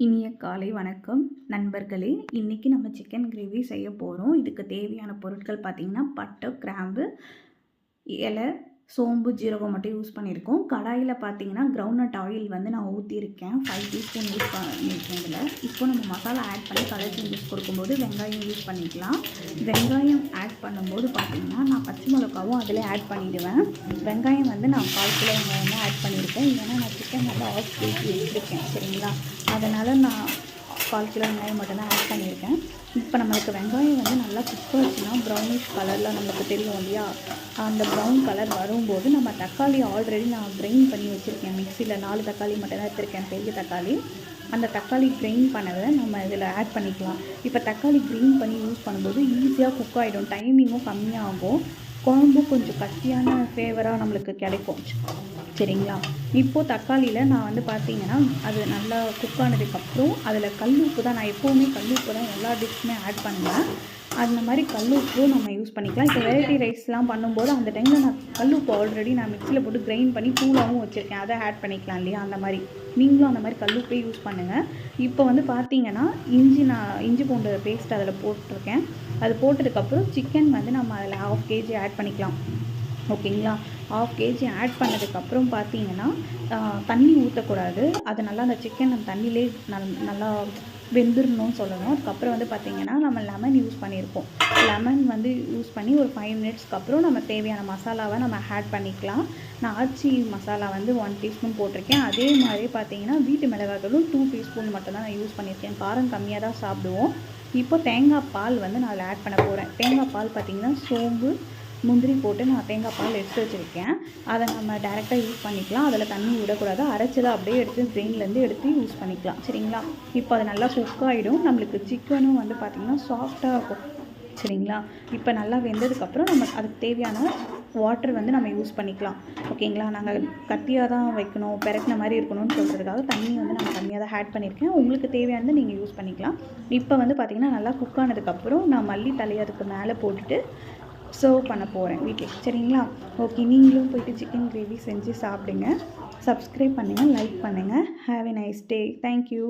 இனிய காலை வணக்கம் நண்பர்களே. இன்றைக்கி நம்ம சிக்கன் கிரேவி செய்ய போகிறோம். இதுக்கு தேவையான பொருட்கள் பார்த்திங்கன்னா பட்டை, கிராம்பு, இலை, சோம்பு, ஜீரகம் மட்டும் யூஸ் பண்ணியிருக்கோம். கடாயில் பார்த்திங்கன்னா கிரவுண்ட்நட் ஆயில் வந்து நான் ஊற்றிருக்கேன். 5 டீஸ்பூன் யூஸ் பண்ணியிருக்கேன். இதில் இப்போ நம்ம மசாலா ஆட் பண்ணி கலர் சேஞ்சஸ் கொடுக்கும்போது வெங்காயம் யூஸ் பண்ணிக்கலாம். வெங்காயம் ஆட் பண்ணும்போது பார்த்திங்கன்னா நான் பச்சை மிளகாவும் அதில் ஆட் பண்ணிவிடுவேன். வெங்காயம் வந்து நான் 1/4 கிலோ வெங்காயம் தான் ஆட் பண்ணியிருக்கேன். ஏன்னா நான் சிக்கன் வந்து 1/2 கேஜி வச்சுருக்கேன். சரிங்களா, அதனால் நான் 1/4 கிலோ வெங்காயம் மட்டும்தான் ஆட் பண்ணியிருக்கேன். இப்போ நம்மளுக்கு வெங்காயம் வந்து நல்லா குக் ஆச்சுன்னா ப்ரௌனிஷ் கலரில் நம்மளுக்கு தெரியும் இல்லையா, அந்த ப்ரௌன் கலர் வரும்போது நம்ம தக்காளி ஆல்ரெடி நான் கிரைண்ட் பண்ணி வச்சுருக்கேன். மிக்சியில் 4 தக்காளி மட்டும் தான் எடுத்திருக்கேன், பெரிய தக்காளி. அந்த தக்காளி கிரைண்ட் பண்ணதை நம்ம இதில் ஆட் பண்ணிக்கலாம். இப்போ தக்காளி கிரைண்ட் பண்ணி யூஸ் பண்ணும்போது ஈஸியாக குக் ஆகிடும், டைமிங்கும் கம்மியாகும், குழம்பும் கொஞ்சம் கட்டியான ஃப்ளேவராக நம்மளுக்கு கிடைக்கும். சரிங்களா, இப்போது தக்காளியில் நான் வந்து பார்த்திங்கன்னா அது நல்லா குக் ஆனதுக்கப்புறம் அதில் கல் உப்பு தான், நான் எப்போவுமே கல் உப்பு தான் எல்லா டிஷ்ஷுமே ஆட் பண்ணுவேன். அந்த மாதிரி கல் உப்பும் நம்ம யூஸ் பண்ணிக்கலாம். இப்போ வெரைட்டி ரைஸ்லாம் பண்ணும்போது அந்த டைமில் நான் கல் உப்பு ஆல்ரெடி நான் மிக்சியில் போட்டு கிரைண்ட் பண்ணி தூளாகவும் வச்சுருக்கேன், அதை ஆட் பண்ணிக்கலாம் இல்லையா. அந்த மாதிரி நீங்களும் அந்த மாதிரி கல் உப்பே யூஸ் பண்ணுங்கள். இப்போ வந்து பார்த்திங்கன்னா இஞ்சி பூண்டு பேஸ்ட் அதில் போட்டிருக்கேன். அது போட்டதுக்கப்புறம் சிக்கன் வந்து நம்ம அதில் 1/2 கேஜி ஆட் பண்ணிக்கலாம். ஓகேங்களா, 1/2 கேஜி ஆட் பண்ணதுக்கப்புறம் பார்த்தீங்கன்னா தண்ணி ஊற்றக்கூடாது. அது நல்லா அந்த சிக்கன் அந்த தண்ணியிலே நல்லா வெந்துடணும்னு சொல்லணும். அதுக்கப்புறம் வந்து பார்த்திங்கன்னா நம்ம லெமன் யூஸ் பண்ணியிருக்கோம். லெமன் வந்து யூஸ் பண்ணி ஒரு 5 மினிட்ஸ்க்கு அப்புறம் நம்ம தேவையான மசாலாவை நம்ம ஆட் பண்ணிக்கலாம். நான் ஆச்சி மசாலா வந்து 1 டீஸ்பூன் போட்டிருக்கேன். அதே மாதிரி பார்த்திங்கன்னா வீட்டு மிளகாய்த்தூளும் 2 டீஸ்பூன் மட்டும் தான் நான் யூஸ் பண்ணியிருக்கேன். காரம் கம்மியாக தான் சாப்பிடுவோம். இப்போ தேங்காய் பால் வந்து நான் அதில் ஆட் பண்ண போகிறேன். தேங்காய் பால் பார்த்திங்கன்னா சோம்பு, முந்திரி போட்டு நான் தேங்காய் பால் எடுத்து வச்சுருக்கேன். அதை நம்ம டேரெக்டாக யூஸ் பண்ணிக்கலாம். அதில் தண்ணி விடக்கூடாது, அரைச்சதை அப்படியே எடுத்து ட்ரெயின்லேருந்து எடுத்து யூஸ் பண்ணிக்கலாம். சரிங்களா, இப்போ அது நல்லா குக் ஆகிடும். நம்மளுக்கு சிக்கனும் வந்து பார்த்திங்கன்னா சாஃப்டாக இருக்கும். சரிங்களா, இப்போ நல்லா வெந்ததுக்கப்புறம் நம்ம அதுக்கு தேவையான வாட்டர் வந்து நம்ம யூஸ் பண்ணிக்கலாம். ஓகேங்களா, நாங்கள் கட்டியாக தான் வைக்கணும், பெரட்டின மாதிரி இருக்கணும்னு சொல்கிறதுக்காக தண்ணி வந்து நான் கம்மியாக தான் ஆட் பண்ணியிருக்கேன். உங்களுக்கு தேவையானது நீங்கள் யூஸ் பண்ணிக்கலாம். இப்போ வந்து பார்த்திங்கன்னா நல்லா குக் ஆனதுக்கப்புறம் நான் மல்லி தழையை அதுக்கு மேலே போட்டுட்டு சர்வ் பண்ண போகிறேன் வீட்டில். சரிங்களா, ஓகே, நீங்களும் போய்ட்டு சிக்கன் கிரேவி செஞ்சு சாப்பிடுங்க. சப்ஸ்கிரைப் பண்ணுங்கள், லைக் பண்ணுங்கள். Have a nice day. Thank you.